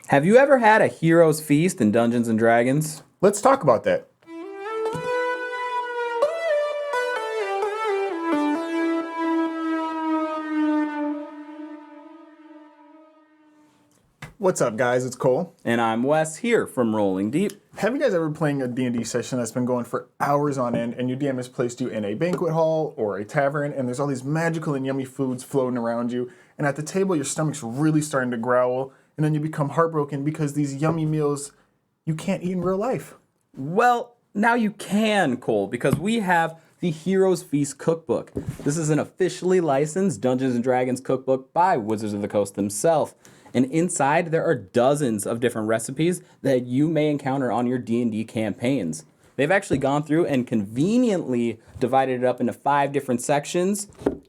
Have you ever had a hero's feast in Dungeons and Dragons? Let's talk about that. What's up, guys? It's Cole. And I'm Wes here from Rolling Deep. Have you guys ever playing a D&D session that's been going for hours on end and your DM has placed you in a banquet hall or a tavern and there's all these magical and yummy foods floating around you, and at the table your stomach's really starting to growl, and then you become heartbroken because these yummy meals you can't eat in real life? Well, now you can, Cole, because we have the Heroes Feast Cookbook. This is an officially licensed Dungeons and Dragons cookbook by Wizards of the Coast themselves. And inside, there are dozens of different recipes that you may encounter on your D&D campaigns. They've actually gone through and conveniently divided it up into 5 different sections: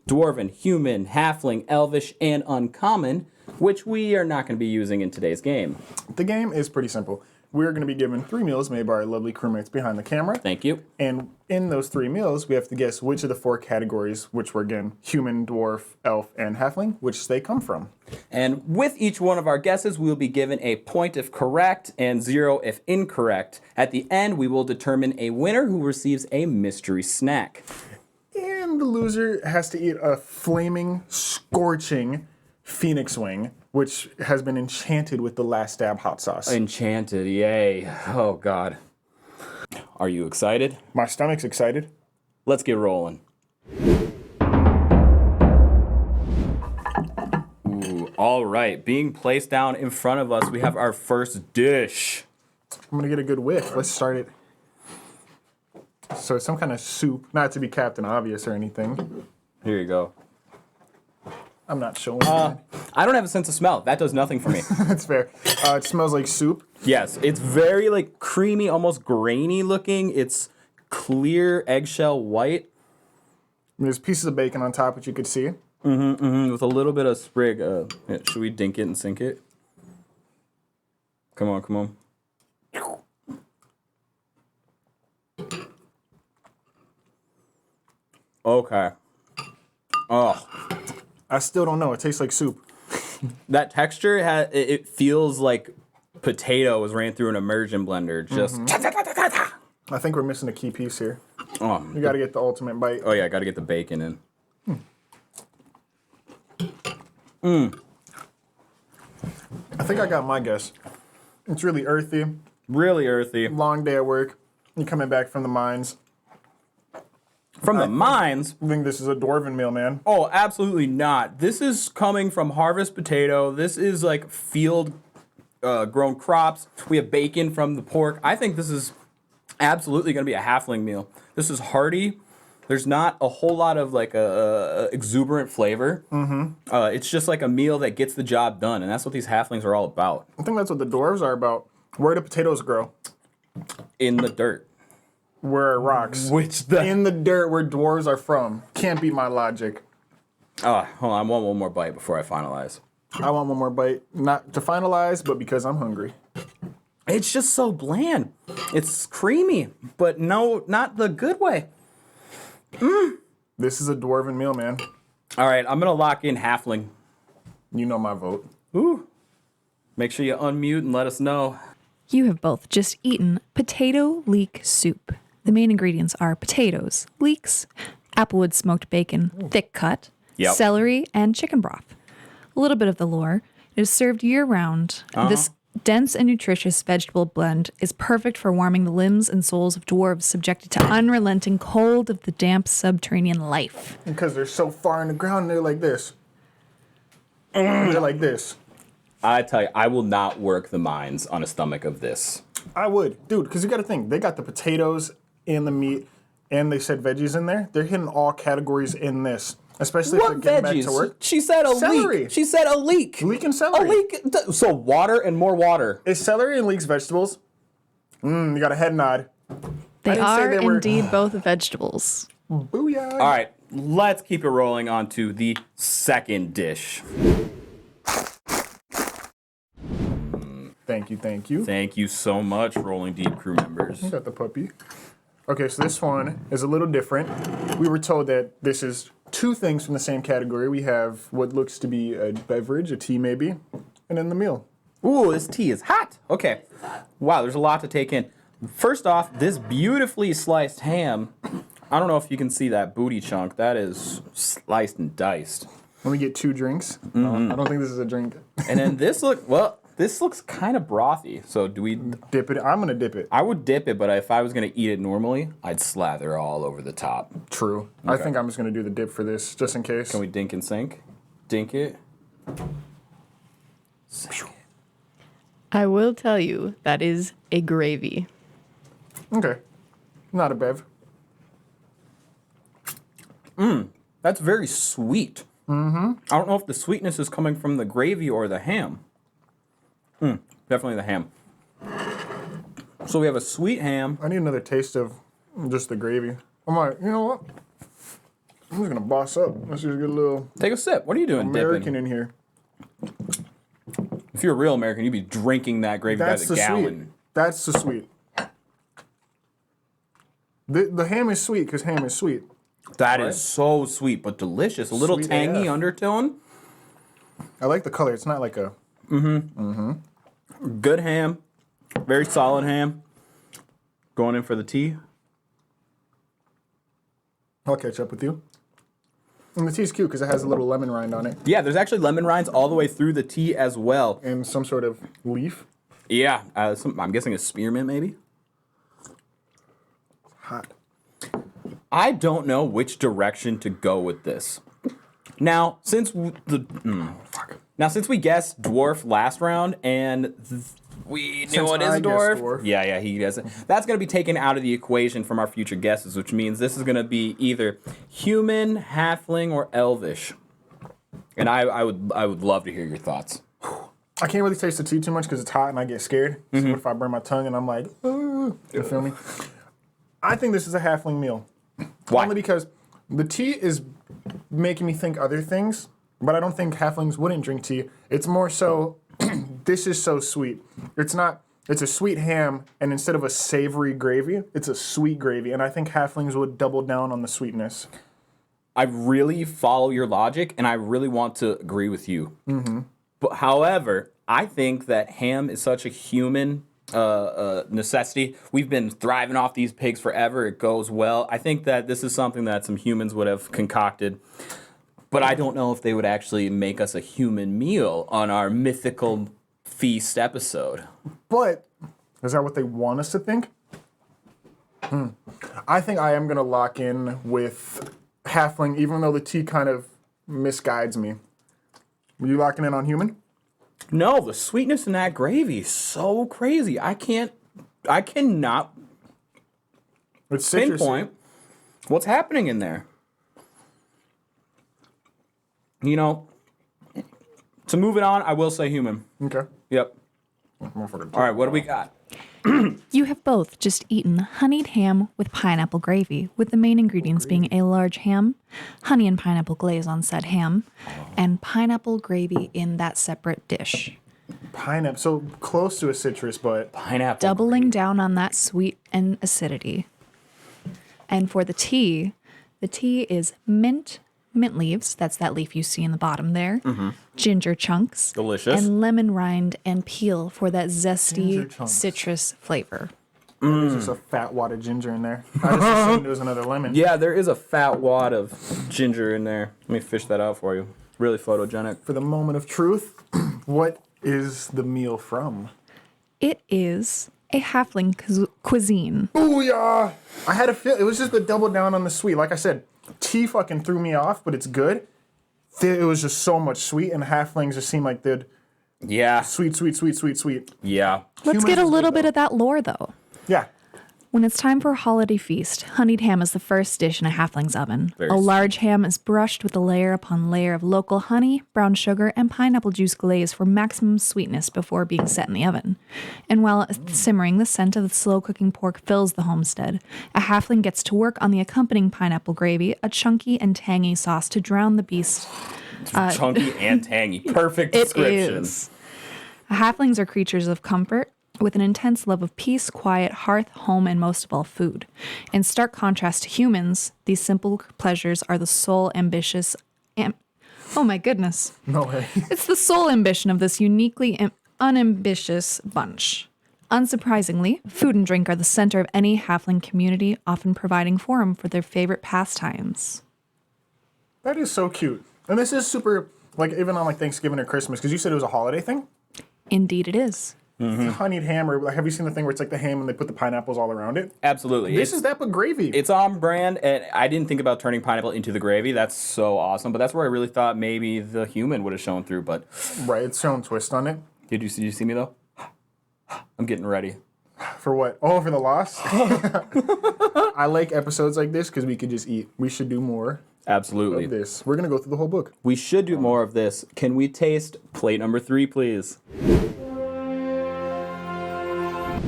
Dwarven, Human, Halfling, Elvish, and Uncommon, which we are not going to be using in today's game. The game is pretty simple. We're going to be given 3 meals made by our lovely crewmates behind the camera. Thank you. And in those 3 meals, we have to guess which of the 4 categories, which were again human, dwarf, elf, and halfling, which they come from. And with each one of our guesses, we will be given a point if correct and 0 if incorrect. At the end, we will determine a winner who receives a mystery snack. And the loser has to eat a flaming, scorching phoenix wing, which has been enchanted with the Last Stab hot sauce. Enchanted, yay. Oh, God. Are you excited? My stomach's excited. Let's get rolling. Ooh, all right. Being placed down in front of us, we have our first dish. I'm gonna get a good whiff. Let's start it. So it's some kind of soup, not to be Captain Obvious or anything. Here you go. I'm not showing you. I don't have a sense of smell. That does nothing for me. That's fair. It smells like soup. Yes, it's very like creamy, almost grainy looking. It's clear eggshell white. There's pieces of bacon on top, which you could see. With a little bit of sprig. Should we dink it and sink it? Come on, come on. Okay. Oh. I still don't know. It tastes like soup. That texture, it feels like potatoes ran through an immersion blender. Just. I think we're missing a key piece here. Oh, You got to get the ultimate bite. oh yeah, got to get the bacon in. I think I got my guess. It's really earthy. Really earthy. Long day at work. You're coming back from the mines. From the mines. I think this is a dwarven meal, man. Oh, absolutely not. This is coming from harvest potato. This is like field grown crops. We have bacon from the pork. I think this is absolutely going to be a halfling meal. This is hearty. There's not a whole lot of like a exuberant flavor. It's just like a meal that gets the job done, and that's what these halflings are all about. I think that's what the dwarves are about. Where do potatoes grow? In the dirt. Where are rocks? In the dirt where dwarves are from. Can't be my logic. Hold on, I want one more bite before I finalize. I want one more bite. Not to finalize, but because I'm hungry. It's just so bland. It's creamy, but no, not the good way. This is a dwarven meal, man. All right, I'm going to lock in halfling. You know my vote. Ooh. Make sure you unmute and let us know. You have both just eaten potato leek soup. The main ingredients are potatoes, leeks, applewood smoked bacon, thick cut, Yep. celery, and chicken broth. A little bit of the lore. It is served year-round. This dense and nutritious vegetable blend is perfect for warming the limbs and souls of dwarves subjected to unrelenting cold of the damp subterranean life. Because they're so far in the ground, they're like this. They're like this. I tell you, I will not work the mines on a stomach of this. I would. Dude, because you got to think. They got the potatoes and the meat, and they said veggies in there. They're hitting all categories in this. Especially What if they're getting veggies? back to work. She said a Celery. leek. She said a leek. Leek and A celery. leek. So water and more water. Is celery and leeks vegetables? You got a head nod. They didn't say are they were- indeed both vegetables. Booyah. All right, let's keep it rolling on to the second dish. Thank you, thank you. Thank you so much, Rolling Deep crew members. Got the puppy. Okay, so this one is a little different. We were told that this is 2 things from the same category. We have what looks to be a beverage, a tea maybe, and then the meal. Ooh, this tea is hot. Okay. Wow, there's a lot to take in. First off, this beautifully sliced ham. I don't know if you can see that booty chunk. That is sliced and diced. Let me get 2 drinks. Mm-hmm. I don't think this is a drink. And then this looks kind of brothy. So do we Dip it. I'm going to dip it. I would dip it, but if I was going to eat it normally, I'd slather all over the top. True. I think I'm just going to do the dip for this, just in case. Can we dink and sink? Dink it. Sink it. I will tell you, that is a gravy. Okay. Not a bev. That's very sweet. Mm-hmm. I don't know if the sweetness is coming from the gravy or the ham. Definitely the ham. So we have a sweet ham. I need another taste of just the gravy. I'm like, you know what? I'm just going to boss up. Let's just get a little Take a sip. What are you doing, American dipping? in here. If you're a real American, you'd be drinking that gravy That's by the the gallon. sweet. That's the sweet. The ham is sweet because ham is sweet. That Right? is so sweet, but delicious. A little Sweet tangy AF. undertone. I like the color. It's not like a... Good ham. Very solid ham. Going in for the tea. I'll catch up with you. And the tea's cute because it has a little lemon rind on it Yeah, there's actually lemon rinds all the way through the tea as well. and some sort of leaf. Yeah, I'm guessing a spearmint maybe. Hot. I don't know which direction to go with this. Now, since we guessed dwarf last round and we knew Since it is I a guessed dwarf. dwarf. Yeah, he does it. That's going to be taken out of the equation from our future guesses, which means this is going to be either human, halfling, or elvish. And I would love to hear your thoughts. I can't really taste the tea too much because it's hot and I get scared. So what if I burn my tongue and I'm like, ooh, you feel me? I think this is a halfling meal. Why? Only because the tea is making me think other things, but I don't think halflings wouldn't drink tea. It's more so, this is so sweet. It's a sweet ham, and instead of a savory gravy, it's a sweet gravy, and I think halflings would double down on the sweetness. I really follow your logic, and I really want to agree with you. But however, I think that ham is such a human necessity. We've been thriving off these pigs forever. It goes well. I think that this is something that some humans would have concocted. But I don't know if they would actually make us a human meal on our mythical feast episode. But is that what they want us to think? I think I am going to lock in with halfling, even though the tea kind of misguides me. Were you locking in on human? No, the sweetness in that gravy is so crazy. I cannot It's citrusy. pinpoint what's happening in there. You know, to move it on, I will say human. Okay. Yep. Motherfucker. All right, what do we got? You have both just eaten honeyed ham with pineapple gravy, with the main ingredients being a large ham, honey and pineapple glaze on said ham, and pineapple gravy in that separate dish. Pineapple. So close to a citrus, but Pineapple. Doubling down on that sweet and acidity. And for the tea is mint leaves, that's that leaf you see in the bottom there, ginger chunks, Delicious. and lemon rind and peel for that Ginger zesty chunks. citrus flavor. there's just a fat wad of ginger in there. I just assumed it was another lemon. Yeah, there is a fat wad of ginger in there. Let me fish that out for you. Really photogenic. For the moment of truth, what is the meal from? It is a halfling cuisine. Booyah! I had a feel. It was just the double down on the sweet. Like I said, tea fucking threw me off, but it's good. It was just so much sweet, and halflings just seem like they'd Yeah. sweet. Yeah. Let's Humans get a is little good, bit of that lore, though. Yeah. When it's time for a holiday feast, honeyed ham is the first dish in a halfling's oven. Very A sweet. large ham is brushed with a layer upon layer of local honey, brown sugar, and pineapple juice glaze for maximum sweetness before being set in the oven. And while it's simmering, the scent of the slow-cooking pork fills the homestead. A halfling gets to work on the accompanying pineapple gravy, a chunky and tangy sauce to drown the beast. Chunky and tangy. Perfect It description. is. Halflings are creatures of comfort, with an intense love of peace, quiet, hearth, home, and most of all, food. In stark contrast to humans, these simple pleasures are the sole ambitious... oh my goodness. No way. It's the sole ambition of this uniquely unambitious bunch. Unsurprisingly, food and drink are the center of any halfling community, often providing forum for their favorite pastimes. That is so cute. And this is super, like, even on like Thanksgiving or Christmas, because you said it was a holiday thing? Indeed it is. Honeyed ham, or like, have you seen the thing where it's like the ham and they put the pineapples all around it? Absolutely. This is that, but gravy. It's on brand, and I didn't think about turning pineapple into the gravy. That's so awesome. But that's where I really thought maybe the human would have shown through. But Right, it's showing twist on it. did you see me though? I'm getting ready. For what? Oh, for the loss? I like episodes like this because we could just eat. We should do more Absolutely. of this. We're going to go through the whole book. We should do more of this. Can we taste plate number 3, please?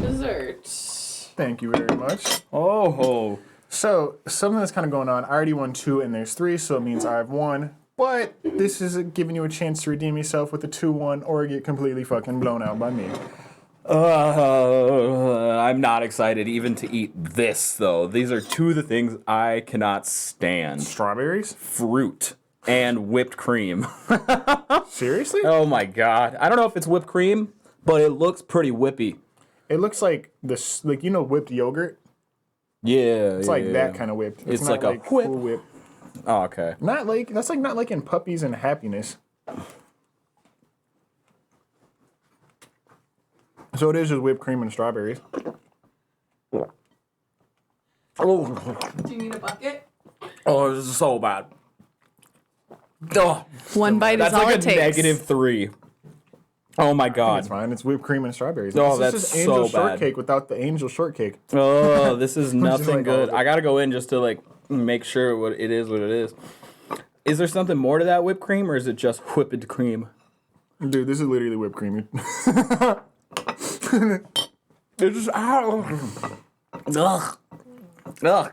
Dessert. Thank you very much. Oh. So, something that's kind of going on. I already won 2 and there's 3, so it means I've won. But this is giving you a chance to redeem yourself with a 2-1 or get completely fucking blown out by me. I'm not excited even to eat this, though. These are 2 of the things I cannot stand. Strawberries? Fruit and whipped cream. Seriously? Oh my god. I don't know if it's whipped cream, but it looks pretty whippy. It looks like this, like, you know, whipped yogurt. Yeah, It's like that kind of whipped. It's not like a whip. full whip. Oh, okay. Not like that's like not like in Puppies and Happiness. So it is just whipped cream and strawberries. Oh, Do you need a bucket? this is so bad. Oh, One bite that's is all like it a takes. -3. Oh my god. It's fine. It's whipped cream and strawberries. Oh, this that's is just angel so bad. shortcake without the angel shortcake. Oh, this is nothing like all good. of it. I gotta go in just to like make sure what it is. Is there something more to that whipped cream, or is it just whipped cream? Dude, this is literally whipped cream. It's just ugh.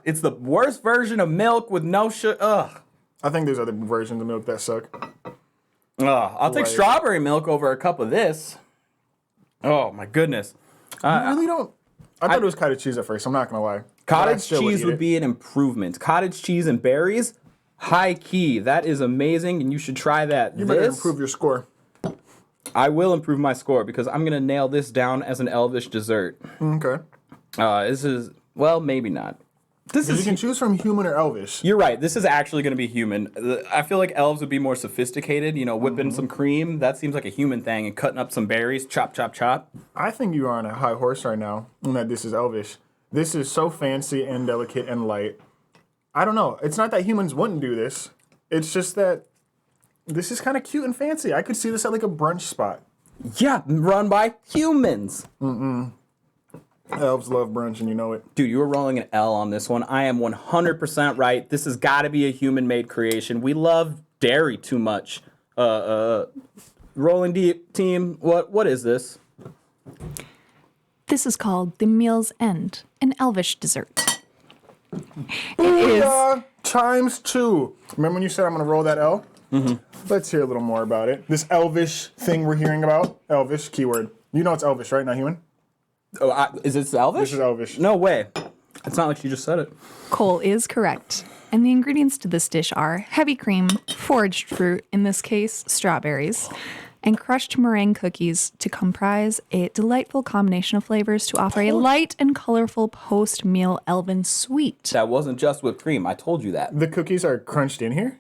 It's the worst version of milk with no sugar. Ugh. I think there's other versions of milk that suck. I'll take Like- strawberry milk over a cup of this. Oh my goodness. I really don't. I thought it was cottage cheese at first. I'm not gonna lie. But I Cottage still would cheese eat would it. be an improvement. Cottage cheese and berries, high key. That is amazing, and you should try that. You better This, improve your score. I will improve my score because I'm gonna nail this down as an elvish dessert. Okay. This is maybe not. This You is. can choose from human or elvish. You're right. This is actually going to be human. I feel like elves would be more sophisticated. You know, whipping some cream. That seems like a human thing. And cutting up some berries. Chop, chop, chop. I think you are on a high horse right now, and that this is elvish. This is so fancy and delicate and light. I don't know. It's not that humans wouldn't do this. It's just that this is kind of cute and fancy. I could see this at like a brunch spot. Yeah, run by humans. Elves love brunch, and you know it. Dude, you were rolling an L on this one. I am 100% right. This has got to be a human-made creation. We love dairy too much. Rolling deep team. What is this? This is called the Meal's End, an elvish dessert. It is Times 2. Remember when you said I'm going to roll that L? Mm-hmm. Let's hear a little more about it. This elvish thing we're hearing about. Elvish, keyword. You know it's elvish, right? Not human? Oh, is it elvish? This is elvish. No way. It's not like you just said it. Cole is correct. And the ingredients to this dish are heavy cream, foraged fruit, in this case, strawberries, and crushed meringue cookies to comprise a delightful combination of flavors to offer a light and colorful post-meal elven sweet. That wasn't just whipped cream. I told you that. The cookies are crunched in here?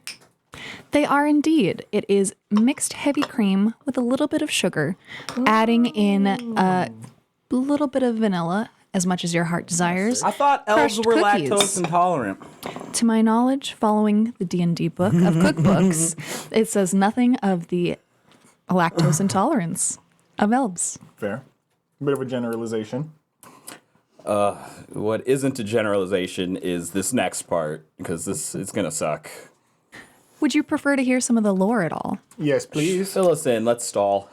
They are indeed. It is mixed heavy cream with a little bit of sugar, adding in a little bit of vanilla, as much as your heart desires. I thought elves Crushed were cookies. lactose intolerant. To my knowledge, following the D&D book of cookbooks, it says nothing of the lactose intolerance of elves. Fair. Bit of a generalization. What isn't a generalization is this next part, because it's gonna suck. Would you prefer to hear some of the lore at all? Yes, please. Fill us in. Let's stall.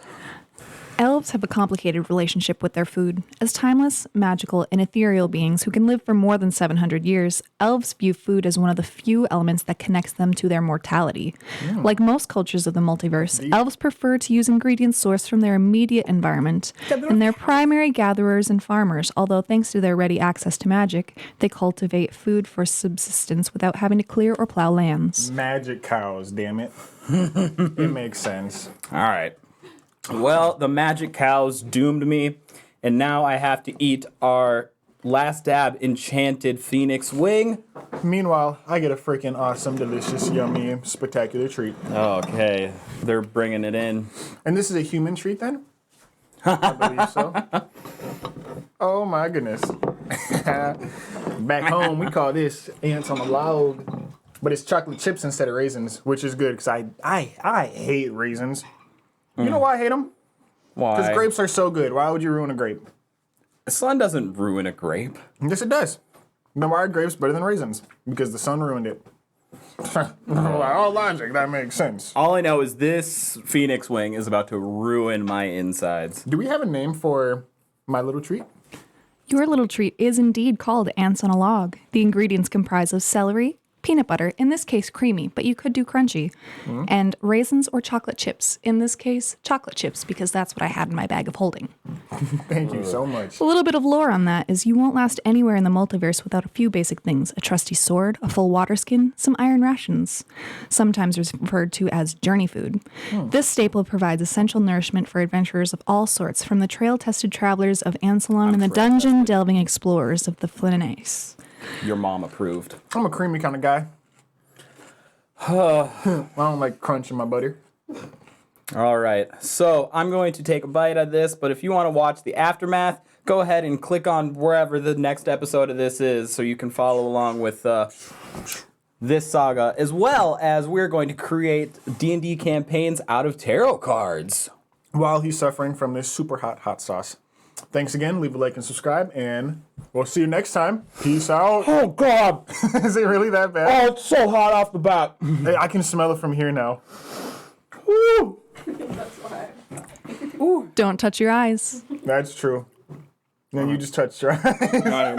Elves have a complicated relationship with their food. As timeless, magical, and ethereal beings who can live for more than 700 years, elves view food as one of the few elements that connects them to their mortality. Like most cultures of the multiverse, elves prefer to use ingredients sourced from their immediate environment, and they're primary gatherers and farmers, although thanks to their ready access to magic, they cultivate food for subsistence without having to clear or plow lands. Magic cows, damn it. It makes sense. All right. Well, the magic cows doomed me, and now I have to eat our last dab enchanted phoenix wing. Meanwhile, I get a freaking awesome, delicious, yummy, spectacular treat. Okay, they're bringing it in. And this is a human treat then? I believe so. Oh my goodness. Back home, we call this ants on a log. But it's chocolate chips instead of raisins, which is good because I hate raisins. You know why I hate them? Why? Because grapes are so good. Why would you ruin a grape? The sun doesn't ruin a grape. Yes, it does. Then why are grapes better than raisins? Because the sun ruined it. All logic, that makes sense. All I know is this phoenix wing is about to ruin my insides. Do we have a name for my little treat? Your little treat is indeed called ants on a log. The ingredients comprise of celery, peanut butter, in this case creamy, but you could do crunchy, and raisins or chocolate chips. In this case, chocolate chips, because that's what I had in my bag of holding. Thank you so much. A little bit of lore on that is you won't last anywhere in the multiverse without a few basic things: a trusty sword, a full water skin, some iron rations, sometimes referred to as journey food. This staple provides essential nourishment for adventurers of all sorts, from the trail-tested travelers of Ansalon and the dungeon-delving explorers of the Flanace. Your mom approved. I'm a creamy kind of guy. I don't like crunch in my butter. All right, so I'm going to take a bite of this, but if you want to watch the aftermath, go ahead and click on wherever the next episode of this is so you can follow along with this saga, as well as we're going to create D&D campaigns out of tarot cards. While he's suffering from this super hot sauce. Thanks again. Leave a like and subscribe, and we'll see you next time. Peace out. Oh, God. Is it really that bad? Oh, it's so hot off the bat. Hey, I can smell it from here now. Woo. Don't touch your eyes. That's true. Then you just touched your eye.